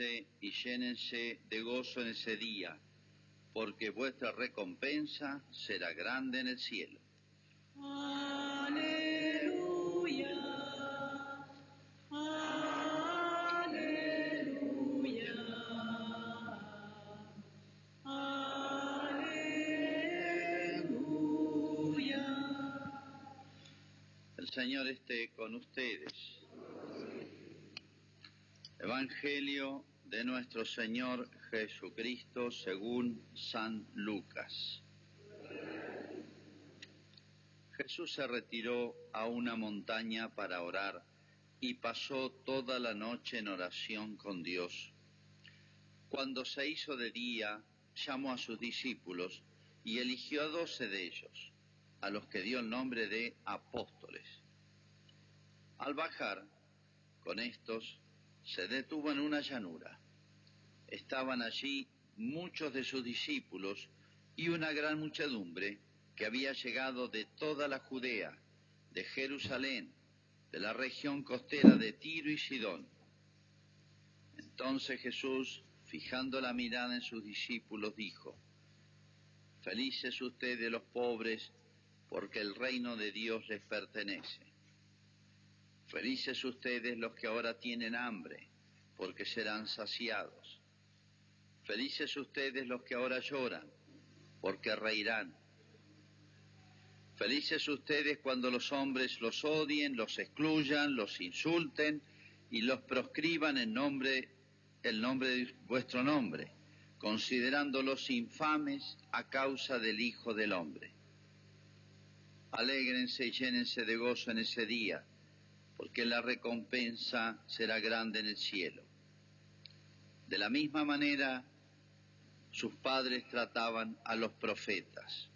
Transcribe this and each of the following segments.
Alégrense y llénense de gozo en ese día, porque vuestra recompensa será grande en el cielo. Aleluya, aleluya, aleluya. El Señor esté con ustedes. Evangelio de nuestro Señor Jesucristo según San Lucas. Jesús se retiró a una montaña para orar y pasó toda la noche en oración con Dios. Cuando se hizo de día, llamó a sus discípulos y eligió a 12 de ellos, a los que dio el nombre de apóstoles. Al bajar con estos, se detuvo en una llanura. Estaban allí muchos de sus discípulos y una gran muchedumbre que había llegado de toda la Judea, de Jerusalén, de la región costera de Tiro y Sidón. Entonces Jesús, fijando la mirada en sus discípulos, dijo: Felices ustedes los pobres, porque el reino de Dios les pertenece. Felices ustedes los que ahora tienen hambre, porque serán saciados. Felices ustedes los que ahora lloran, porque reirán. Felices ustedes cuando los hombres los odien, los excluyan, los insulten y los proscriban el nombre de vuestro nombre, considerándolos infames a causa del Hijo del Hombre. Alégrense y llénense de gozo en ese día, porque la recompensa será grande en el cielo. De la misma manera, sus padres trataban a los profetas.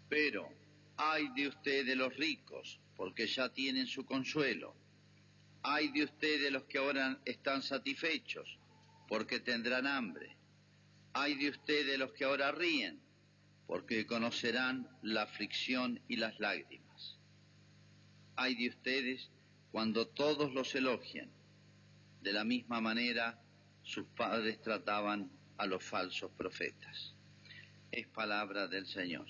Pero ay de ustedes los ricos, porque ya tienen su consuelo. Ay de ustedes los que ahora están satisfechos, porque tendrán hambre. Ay de ustedes los que ahora ríen, porque conocerán la aflicción y las lágrimas. Ay de ustedes cuando todos los elogien. De la misma manera, sus padres trataban a los falsos profetas. Es palabra del Señor.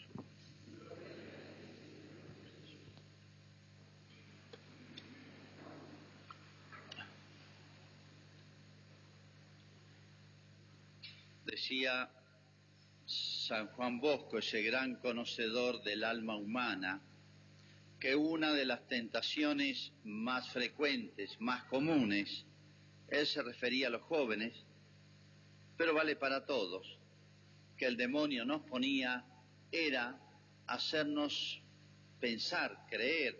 Decía San Juan Bosco, ese gran conocedor del alma humana, que una de las tentaciones más frecuentes, más comunes, él se refería a los jóvenes, pero vale para todos, que el demonio nos ponía era hacernos pensar, creer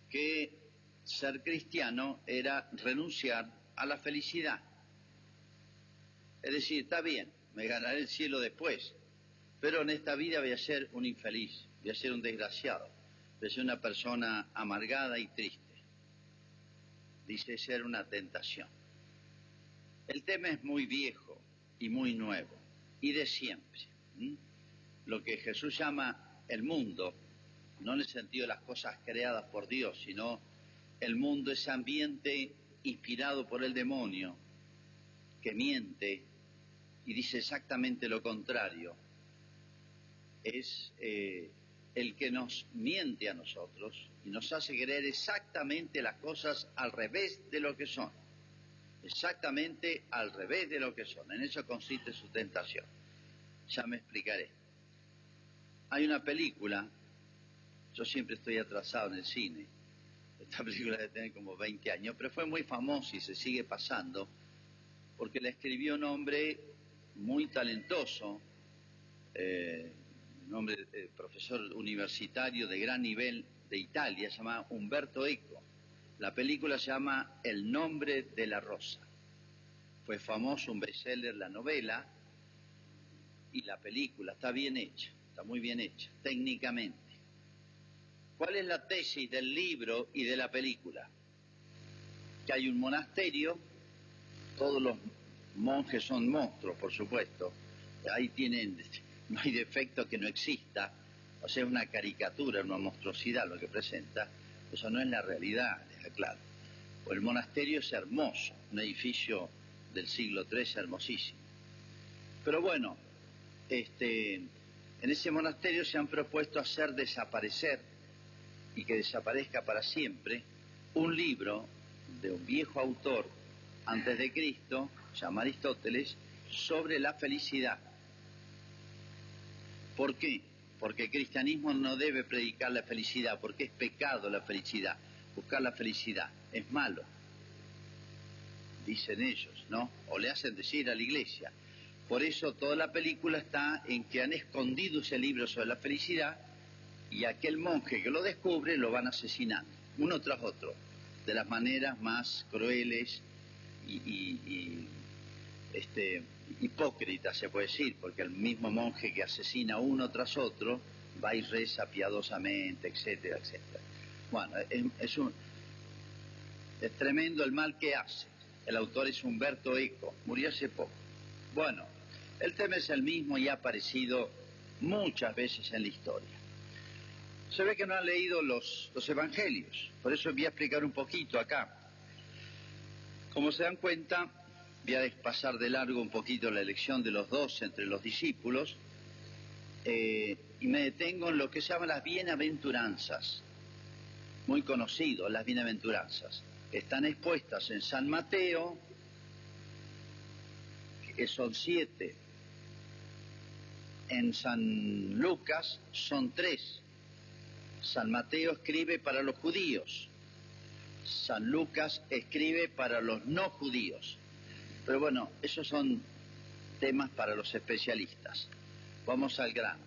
que ser cristiano era renunciar a la felicidad. Es decir, está bien, me ganaré el cielo después, pero en esta vida voy a ser un infeliz, voy a ser un desgraciado, voy a ser una persona amargada y triste. Dice ser una tentación. El tema es muy viejo y muy nuevo, y de siempre. Lo que Jesús llama el mundo, no en el sentido de las cosas creadas por Dios, sino el mundo, ese ambiente inspirado por el demonio, que miente y dice exactamente lo contrario, es el que nos miente a nosotros y nos hace creer exactamente las cosas al revés de lo que son. Exactamente al revés de lo que son. En eso consiste su tentación. Ya me explicaré. Hay una película, yo siempre estoy atrasado en el cine, esta película debe tener como 20 años, pero fue muy famosa y se sigue pasando, porque la escribió un hombre muy talentoso, un hombre profesor universitario de gran nivel de Italia, se llama Umberto Eco. La película se llama El nombre de la rosa. Fue famoso, un bestseller, la novela, y la película está bien hecha, está muy bien hecha, técnicamente. ¿Cuál es la tesis del libro y de la película? Que hay un monasterio, todos los monjes son monstruos, por supuesto, ahí no hay defecto que no exista, o sea, es una caricatura, una monstruosidad lo que presenta, eso no es la realidad, les aclaro. El monasterio es hermoso, un edificio del siglo III, hermosísimo. Pero bueno, en ese monasterio se han propuesto hacer desaparecer, y que desaparezca para siempre, un libro de un viejo autor antes de Cristo, llamado Aristóteles, sobre la felicidad. ¿Por qué? Porque el cristianismo no debe predicar la felicidad, porque es pecado la felicidad. Buscar la felicidad es malo, dicen ellos, ¿no? O le hacen decir a la iglesia. Por eso toda la película está en que han escondido ese libro sobre la felicidad, y aquel monje que lo descubre lo van asesinando, uno tras otro, de las maneras más crueles y hipócritas, se puede decir, porque el mismo monje que asesina uno tras otro va y reza piadosamente, etcétera, etcétera. Bueno, es tremendo el mal que hace. El autor es Umberto Eco, murió hace poco. Bueno, el tema es el mismo y ha aparecido muchas veces en la historia. Se ve que no han leído los evangelios, por eso voy a explicar un poquito acá. Como se dan cuenta, voy a pasar de largo un poquito la elección de los 12 entre los discípulos, y me detengo en lo que se llaman las bienaventuranzas, muy conocido, las bienaventuranzas. Están expuestas en San Mateo, que son 7, en San Lucas son 3. San Mateo escribe para los judíos, San Lucas escribe para los no judíos. Pero bueno, esos son temas para los especialistas. Vamos al grano.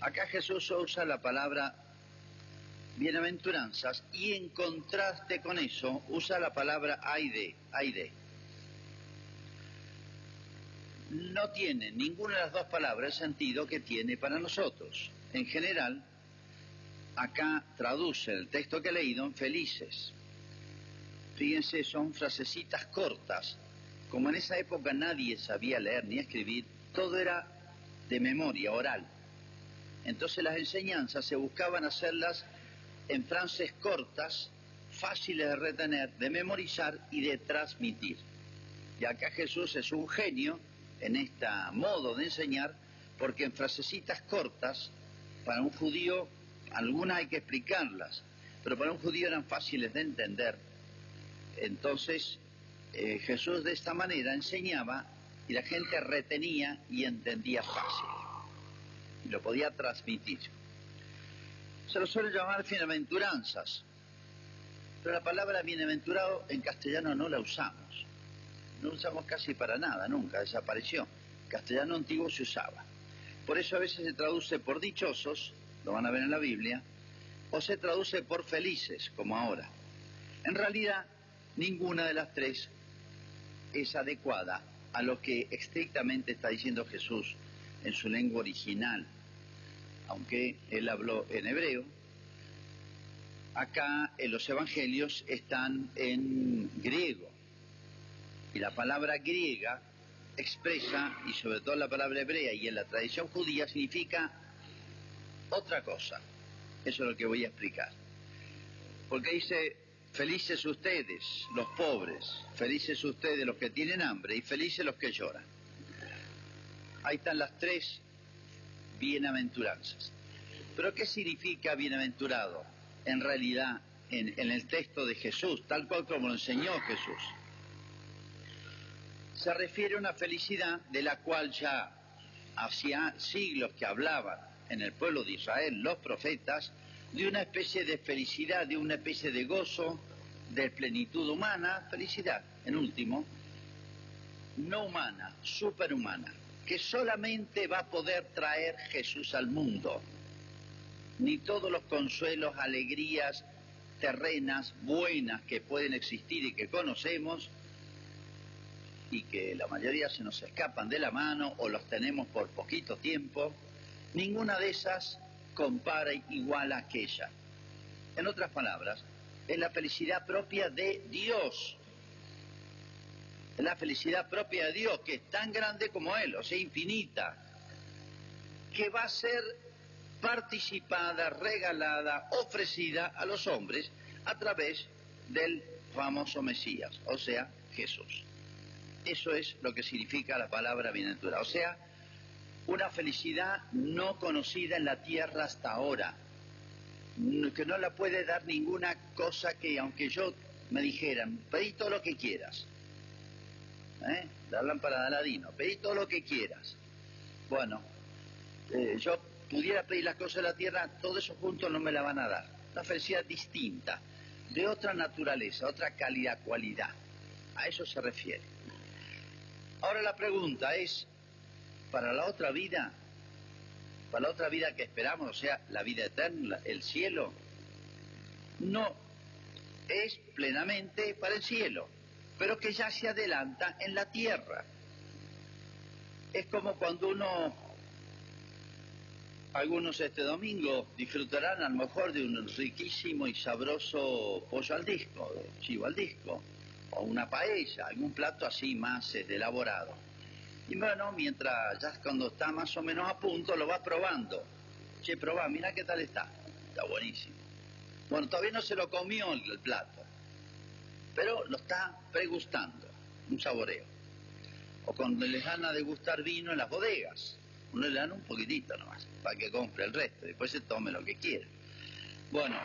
Acá Jesús usa la palabra bienaventuranzas y en contraste con eso usa la palabra ay de. No tiene ninguna de las dos palabras el sentido que tiene para nosotros. En general, acá traduce el texto que he leído en felices. Fíjense, son frasecitas cortas. Como en esa época nadie sabía leer ni escribir, todo era de memoria, oral. Entonces las enseñanzas se buscaban hacerlas en frases cortas, fáciles de retener, de memorizar y de transmitir. Y acá Jesús es un genio en este modo de enseñar, porque en frasecitas cortas, para un judío, algunas hay que explicarlas, pero para un judío eran fáciles de entender. Entonces, Jesús de esta manera enseñaba y la gente retenía y entendía fácil, y lo podía transmitir. Se lo suele llamar bienaventuranzas, pero la palabra bienaventurado en castellano no la usamos. No usamos casi para nada, nunca, desapareció. En castellano antiguo se usaba. Por eso a veces se traduce por dichosos, lo van a ver en la Biblia, o se traduce por felices, como ahora. En realidad, ninguna de las tres es adecuada a lo que estrictamente está diciendo Jesús en su lengua original. Aunque él habló en hebreo, acá en los evangelios están en griego. Y la palabra griega expresa, y sobre todo la palabra hebrea y en la tradición judía, significa otra cosa. Eso es lo que voy a explicar. Porque dice, felices ustedes, los pobres, felices ustedes los que tienen hambre y felices los que lloran. Ahí están las tres bienaventuranzas. Pero ¿qué significa bienaventurado? En realidad, en el texto de Jesús, tal cual como lo enseñó Jesús, se refiere a una felicidad de la cual ya hacía siglos que hablaban en el pueblo de Israel los profetas, de una especie de felicidad, de una especie de gozo, de plenitud humana, felicidad, en último, no humana, superhumana, que solamente va a poder traer Jesús al mundo. Ni todos los consuelos, alegrías terrenas, buenas que pueden existir y que conocemos, y que la mayoría se nos escapan de la mano o los tenemos por poquito tiempo, ninguna de esas compara igual a aquella. En otras palabras, es la felicidad propia de Dios. Es la felicidad propia de Dios, que es tan grande como Él, o sea, infinita, que va a ser participada, regalada, ofrecida a los hombres a través del famoso Mesías, o sea, Jesús. Eso es lo que significa la palabra bienaventurado. O sea, una felicidad no conocida en la tierra hasta ahora, que no la puede dar ninguna cosa que, aunque yo me dijeran, pedí todo lo que quieras, la lámpara de Aladino, pedí todo lo que quieras. Bueno, yo pudiera pedir las cosas de la tierra, todo eso juntos no me la van a dar. Una felicidad distinta, de otra naturaleza, otra calidad, cualidad. A eso se refiere. Ahora la pregunta es, para la otra vida que esperamos, o sea, la vida eterna, el cielo, no es plenamente para el cielo, pero que ya se adelanta en la tierra. Es como cuando algunos este domingo disfrutarán a lo mejor de un riquísimo y sabroso pollo al disco, chivo al disco, o una paella, algún plato así más elaborado. Y bueno, mientras ya cuando está más o menos a punto, lo va probando. Che, probá, mirá qué tal está. Está buenísimo. Bueno, todavía no se lo comió el plato, pero lo está pregustando, un saboreo. O cuando les dan a degustar vino en las bodegas, uno le dan un poquitito nomás, para que compre el resto, y después se tome lo que quiera. Bueno,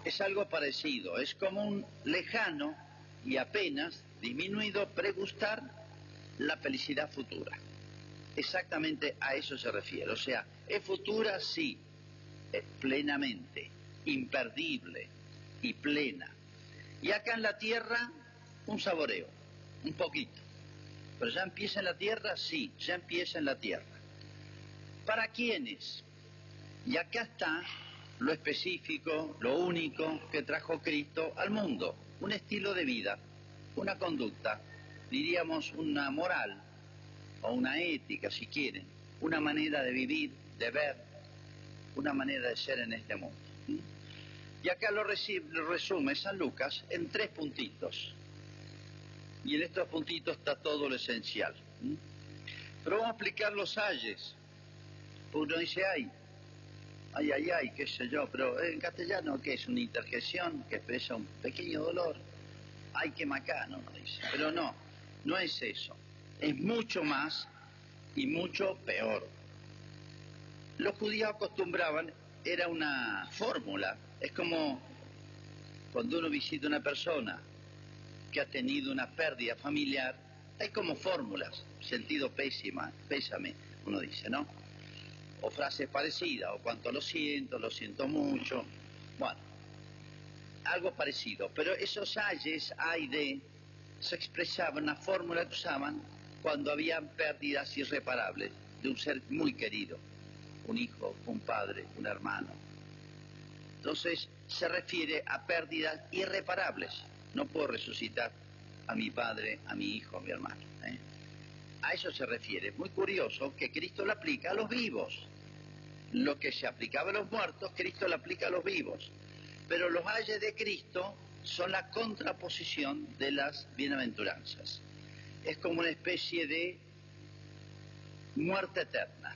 es algo parecido, es como un lejano y apenas disminuido pregustar la felicidad futura. Exactamente a eso se refiere, o sea, es futura, sí, plenamente, imperdible y plena. Y acá en la tierra, un saboreo, un poquito. Pero ya empieza en la tierra, sí, ya empieza en la tierra. ¿Para quiénes? Y acá está lo específico, lo único que trajo Cristo al mundo, un estilo de vida, una conducta, diríamos una moral, o una ética si quieren, una manera de vivir, de ver, una manera de ser en este mundo. Y acá lo resume San Lucas en 3 puntitos. Y en estos puntitos está todo lo esencial. Pero vamos a explicar los ayes. Uno dice, ay, qué sé yo, pero en castellano, ¿qué es? Una interjección que expresa un pequeño dolor. Ay, qué macano, uno dice. Pero no, no es eso. Es mucho más y mucho peor. Los judíos acostumbraban, era una fórmula, es como cuando uno visita a una persona que ha tenido una pérdida familiar, hay como fórmulas, sentido pésame, uno dice, ¿no? O frases parecidas, o cuánto lo siento mucho, bueno, algo parecido, pero esos ayes, se expresaban, una fórmula que usaban cuando habían pérdidas irreparables de un ser muy querido, un hijo, un padre, un hermano. Entonces se refiere a pérdidas irreparables. No puedo resucitar a mi padre, a mi hijo, a mi hermano. A eso se refiere. Muy curioso que Cristo lo aplica a los vivos. Lo que se aplicaba a los muertos, Cristo lo aplica a los vivos. Pero los ayes de Cristo son la contraposición de las bienaventuranzas. Es como una especie de muerte eterna.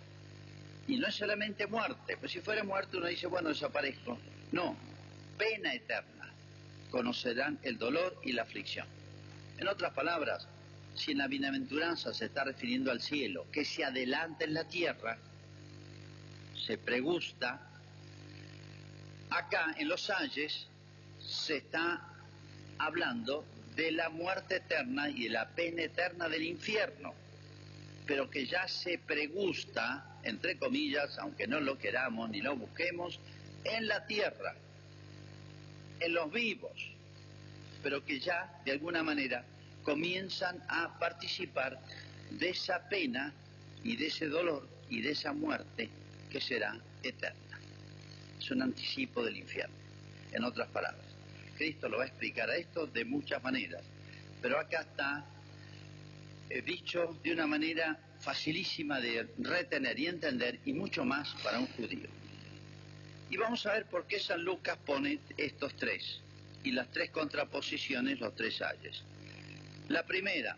Y no es solamente muerte, pues si fuera muerte uno dice, bueno, desaparezco. No, pena eterna. Conocerán el dolor y la aflicción. En otras palabras, si en la bienaventuranza se está refiriendo al cielo, que se adelanta en la tierra, se pregusta, acá en los ayes se está hablando de la muerte eterna y de la pena eterna del infierno, pero que ya se pregusta, entre comillas, aunque no lo queramos ni lo busquemos, en la tierra, en los vivos, pero que ya de alguna manera comienzan a participar de esa pena y de ese dolor y de esa muerte que será eterna. Es un anticipo del infierno, en otras palabras. Cristo lo va a explicar a esto de muchas maneras, pero acá está dicho de una manera facilísima de retener y entender, y mucho más para un judío. Y vamos a ver por qué San Lucas pone estos 3, y las 3 contraposiciones, los 3 ayes. La primera,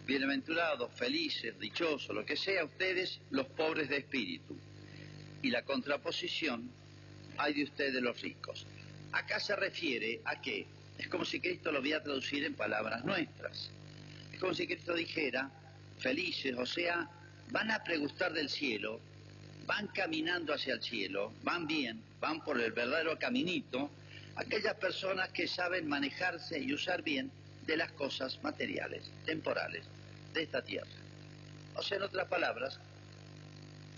bienaventurados, felices, dichosos, lo que sea ustedes, los pobres de espíritu. Y la contraposición, ay de ustedes los ricos. Acá se refiere a que Es como si Cristo lo voy a traducir en palabras nuestras. Es como si Cristo dijera, felices, o sea, van a pregustar del cielo, van caminando hacia el cielo, van bien, van por el verdadero caminito, aquellas personas que saben manejarse y usar bien de las cosas materiales, temporales, de esta tierra. O sea, en otras palabras,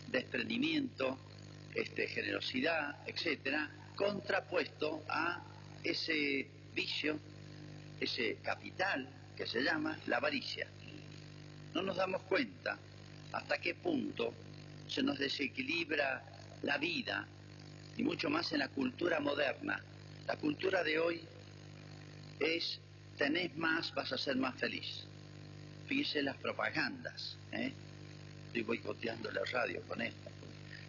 desprendimiento, generosidad, etcétera, contrapuesto a ese vicio, ese capital que se llama la avaricia. No nos damos cuenta hasta qué punto se nos desequilibra la vida, y mucho más en la cultura moderna. La cultura de hoy es, tenés más, vas a ser más feliz. Fíjese las propagandas, estoy boicoteando la radio con esto.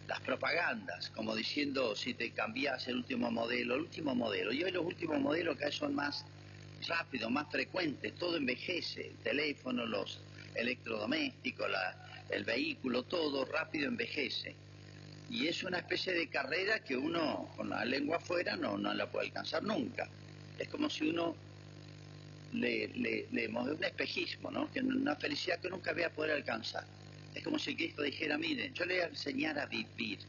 Las propagandas, como diciendo, si te cambias el último modelo, y hoy los últimos modelos cada vez son más rápidos, más frecuentes, todo envejece, el teléfono, los electrodomésticos, el vehículo, todo rápido envejece. Y es una especie de carrera que uno, con la lengua afuera, no la puede alcanzar nunca. Es como si uno le un espejismo, ¿no? Que una felicidad que nunca voy a poder alcanzar. Es como si Cristo dijera, miren, yo les voy a enseñar a vivir.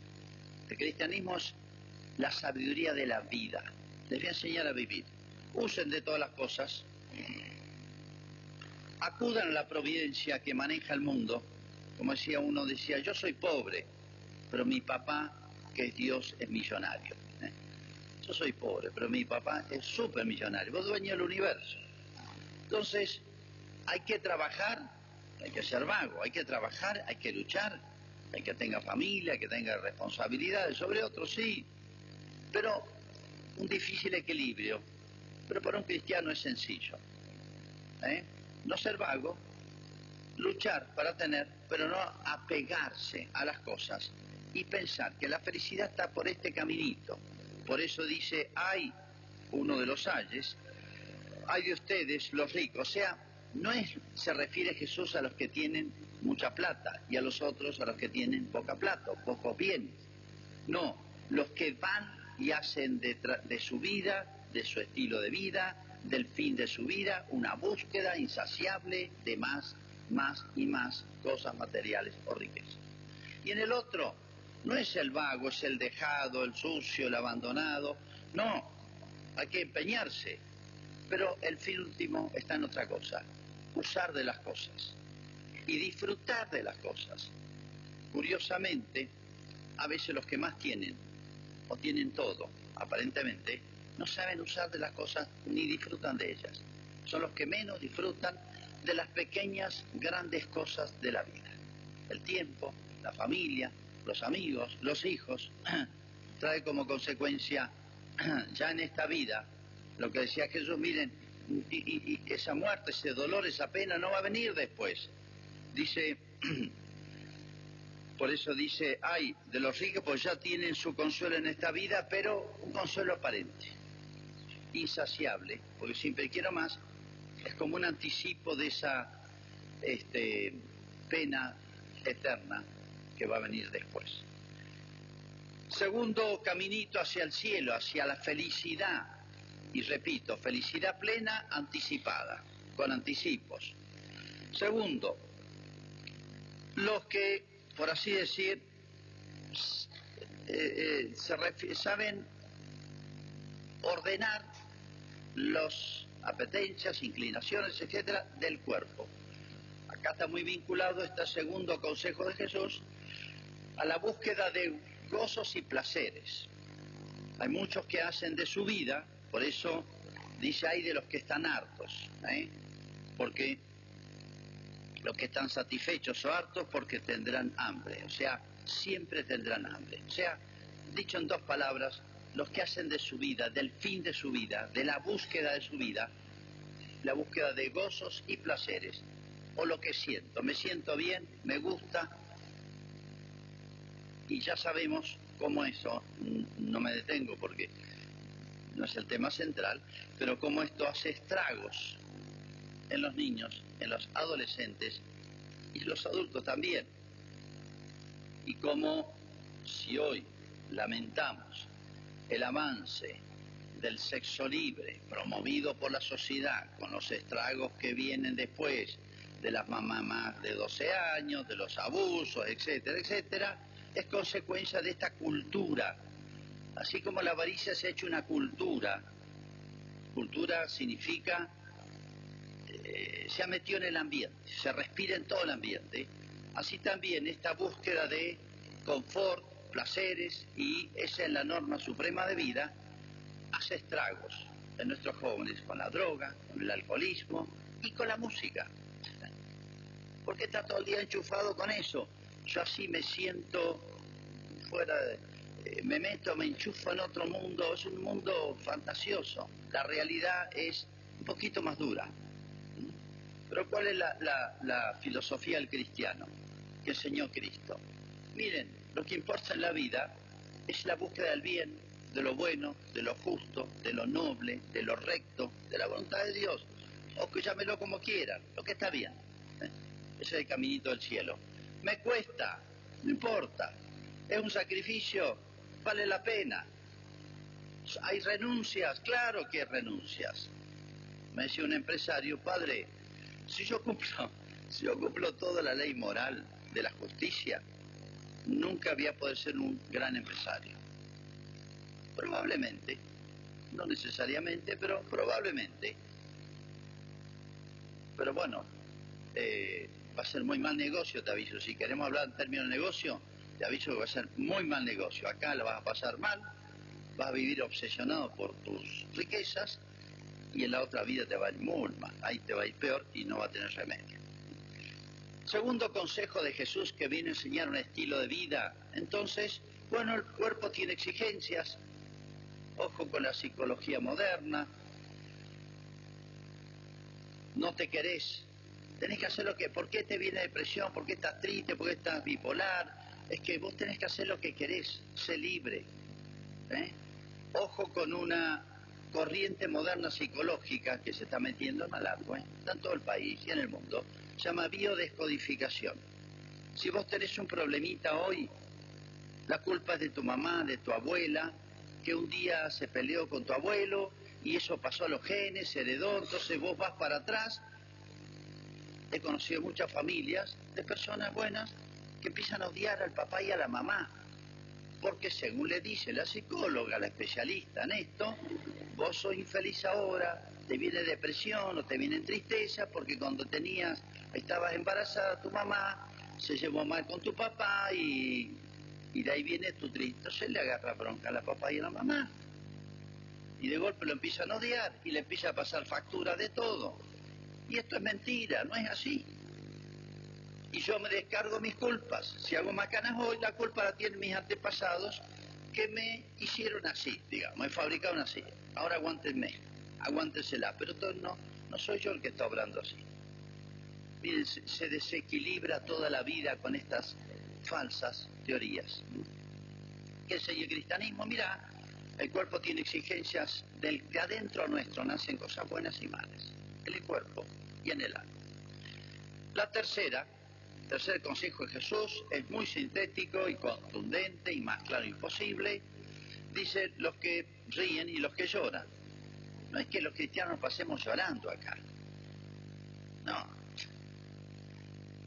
El cristianismo es la sabiduría de la vida. Les voy a enseñar a vivir. Usen de todas las cosas. Acudan a la providencia que maneja el mundo. Como decía uno, decía, yo soy pobre, pero mi papá, que es Dios, es millonario. Yo soy pobre, pero mi papá es súper millonario. Vos dueño del universo. Entonces, hay que trabajar, hay que ser vago, hay que trabajar, hay que luchar, hay que tenga familia, hay que tenga responsabilidades, sobre otros sí, pero un difícil equilibrio. Pero para un cristiano es sencillo, no ser vago, luchar para tener, pero no apegarse a las cosas y pensar que la felicidad está por este caminito. Por eso dice, hay uno de los ayes, hay de ustedes los ricos, o sea, no se refiere Jesús a los que tienen mucha plata y a los otros a los que tienen poca plata o pocos bienes. No, los que van y hacen de su vida, de su estilo de vida, del fin de su vida, una búsqueda insaciable de más y más cosas materiales o riquezas. Y en el otro, no es el vago, es el dejado, el sucio, el abandonado. No, hay que empeñarse. Pero el fin último está en otra cosa, usar de las cosas y disfrutar de las cosas. Curiosamente, a veces los que más tienen, o tienen todo, aparentemente, no saben usar de las cosas ni disfrutan de ellas. Son los que menos disfrutan de las pequeñas, grandes cosas de la vida. El tiempo, la familia, los amigos, los hijos, trae como consecuencia ya en esta vida lo que decía Jesús, miren, y esa muerte, ese dolor, esa pena no va a venir después. Dice, por eso dice, ay, de los ricos, pues ya tienen su consuelo en esta vida, pero un consuelo aparente, insaciable, porque siempre quiero más, es como un anticipo de esa pena eterna que va a venir después. Segundo caminito hacia el cielo, hacia la felicidad. Y repito, felicidad plena anticipada, con anticipos. Segundo, los que, por así decir, saben ordenar las apetencias, inclinaciones, etcétera, del cuerpo. Acá está muy vinculado este segundo consejo de Jesús a la búsqueda de gozos y placeres. Hay muchos que hacen de su vida, por eso dice hay de los que están hartos, porque los que están satisfechos o hartos porque tendrán hambre, o sea, siempre tendrán hambre. O sea, dicho en dos palabras, los que hacen de su vida, del fin de su vida, de la búsqueda de su vida, la búsqueda de gozos y placeres, o lo que siento, me siento bien, me gusta, y ya sabemos cómo eso, no me detengo porque no es el tema central, pero cómo esto hace estragos en los niños, en los adolescentes y los adultos también. Y cómo si hoy lamentamos el avance del sexo libre, promovido por la sociedad, con los estragos que vienen después de las mamás de 12 años, de los abusos, etcétera, etcétera, es consecuencia de esta cultura. Así como la avaricia se ha hecho una cultura, cultura significa, se ha metido en el ambiente, se respira en todo el ambiente, así también esta búsqueda de confort, placeres, y esa es la norma suprema de vida, hace estragos en nuestros jóvenes con la droga, con el alcoholismo y con la música. Porque está todo el día enchufado con eso. Yo así me siento fuera de... me meto, me enchufo en otro mundo, es un mundo fantasioso. La realidad es un poquito más dura. Pero ¿cuál es la filosofía del cristiano que enseñó Cristo? Miren, lo que importa en la vida es la búsqueda del bien, de lo bueno, de lo justo, de lo noble, de lo recto, de la voluntad de Dios. O que llámelo como quieran, lo que está bien. Ese es el caminito del cielo. Me cuesta, no importa. Es un sacrificio, vale la pena. Hay renuncias, claro que hay renuncias. Me decía un empresario, padre, si yo cumplo toda la ley moral de la justicia, nunca voy a poder ser un gran empresario. Probablemente, no necesariamente, pero probablemente. Pero bueno, va a ser muy mal negocio, te aviso. Si queremos hablar en términos de negocio, te aviso que va a ser muy mal negocio. Acá la vas a pasar mal, vas a vivir obsesionado por tus riquezas, y en la otra vida te va a ir muy mal. Ahí te va a ir peor y no va a tener remedio. Segundo consejo de Jesús, que viene a enseñar un estilo de vida. Entonces, bueno, el cuerpo tiene exigencias. Ojo con la psicología moderna. No te querés. Tenés que hacer lo que... ¿Por qué te viene depresión? ¿Por qué estás triste? ¿Por qué estás bipolar? Es que vos tenés que hacer lo que querés. Sé libre. Ojo con una corriente moderna psicológica que se está metiendo en Malargüe, está en todo el país y en el mundo, se llama biodescodificación. Si vos tenés un problemita hoy, la culpa es de tu mamá, de tu abuela, que un día se peleó con tu abuelo y eso pasó a los genes, se heredó, entonces vos vas para atrás. He conocido muchas familias de personas buenas que empiezan a odiar al papá y a la mamá, porque según le dice la psicóloga, la especialista en esto, vos sos infeliz ahora, te viene depresión o te viene tristeza porque cuando estabas embarazada tu mamá se llevó mal con tu papá y de ahí viene tu tristeza. Entonces le agarra bronca a la papá y a la mamá y de golpe lo empiezan a odiar y le empieza a pasar factura de todo. Y esto es mentira, no es así. Y yo me descargo mis culpas. Si hago macanas hoy, la culpa la tienen mis antepasados que me hicieron así, digamos, me fabricaron así. Ahora aguántensela, pero no soy yo el que está obrando así. Miren, se desequilibra toda la vida con estas falsas teorías. ¿Qué es el cristianismo? Mira, el cuerpo tiene exigencias de adentro nuestro, nacen cosas buenas y malas, en el cuerpo y en el alma. La tercer consejo de Jesús es muy sintético y contundente y más claro imposible. Dice, los que ríen y los que lloran. No es que los cristianos pasemos llorando acá. No.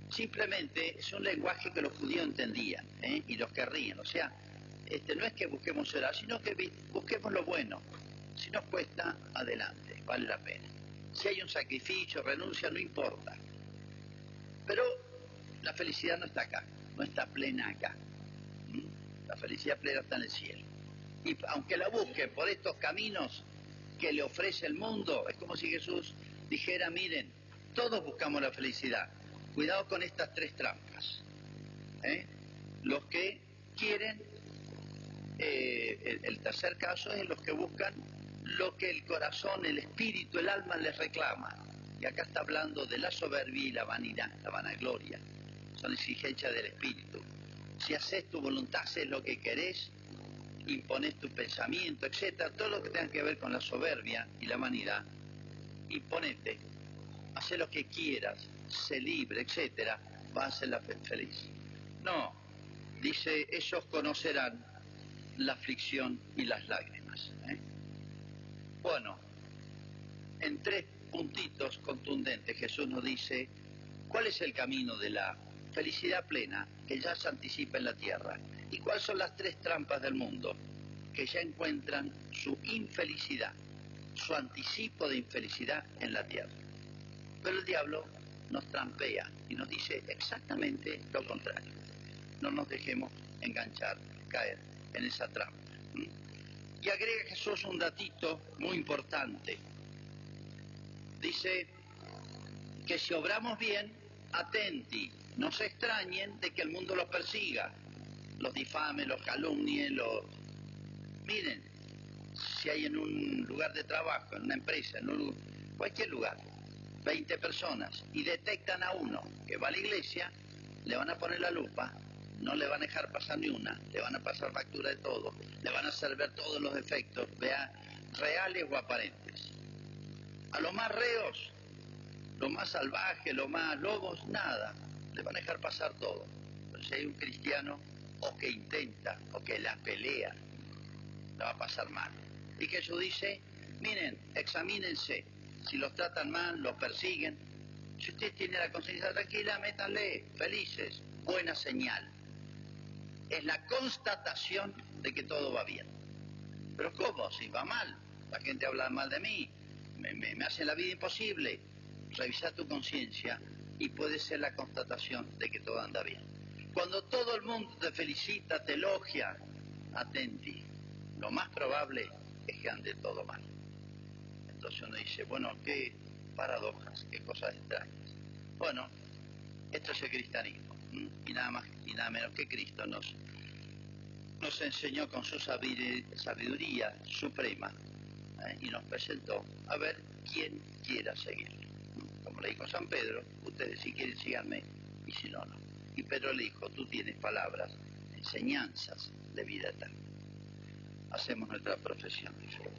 Simplemente es un lenguaje que los judíos entendían, y los que ríen. O sea, no es que busquemos llorar, sino que busquemos lo bueno. Si nos cuesta, adelante, vale la pena. Si hay un sacrificio, renuncia, no importa. Pero la felicidad no está acá, no está plena acá. La felicidad plena está en el cielo. Y aunque la busquen por estos caminos que le ofrece el mundo, es como si Jesús dijera, miren, todos buscamos la felicidad. Cuidado con estas tres trampas. Los que quieren, el tercer caso es los que buscan lo que el corazón, el espíritu, el alma les reclama. Y acá está hablando de la soberbia y la vanidad, la vanagloria. Son exigencias del espíritu. Si haces tu voluntad, haces lo que querés, impones tu pensamiento, etcétera, todo lo que tenga que ver con la soberbia y la vanidad, imponete, haz lo que quieras, sé libre, etcétera, vas a ser feliz. No, dice, ellos conocerán la aflicción y las lágrimas. Bueno, en 3 puntitos contundentes Jesús nos dice cuál es el camino de la felicidad plena que ya se anticipa en la tierra y cuáles son las 3 trampas del mundo que ya encuentran su infelicidad, su anticipo de infelicidad en la tierra. Pero el diablo nos trampea y nos dice exactamente lo contrario. No nos dejemos enganchar, caer en esa trampa. Y agrega Jesús un datito muy importante. Dice que si obramos bien, atenti, no se extrañen de que el mundo los persiga, los difame, los calumnie, Miren, si hay en un lugar de trabajo, en una empresa, en cualquier lugar, 20 personas, y detectan a uno que va a la iglesia, le van a poner la lupa, no le van a dejar pasar ni una, le van a pasar factura de todo, le van a hacer ver todos los defectos, vea, reales o aparentes. A los más reos, los más salvajes, los más lobos, nada, le van a dejar pasar todo. Pero si hay un cristiano o que intenta o que la pelea, la va a pasar mal. Y Jesús dice, miren, examínense, si los tratan mal, los persiguen, si usted tiene la conciencia tranquila, métanle, felices, buena señal. Es la constatación de que todo va bien. Pero ¿cómo? Si va mal, la gente habla mal de mí, me hace la vida imposible. Revisa tu conciencia y puede ser la constatación de que todo anda bien. Cuando todo el mundo te felicita, te elogia, atenti, lo más probable es que ande todo mal. Entonces uno dice, bueno, qué paradojas, qué cosas extrañas. Bueno, esto es el cristianismo, y nada más y nada menos que Cristo nos enseñó con su sabiduría suprema, y nos presentó a ver quién quiera seguirlo. Como le dijo San Pedro, ustedes si quieren síganme y si no, no. Y Pedro le dijo, tú tienes palabras, enseñanzas de vida eterna. Hacemos nuestra profesión de fe.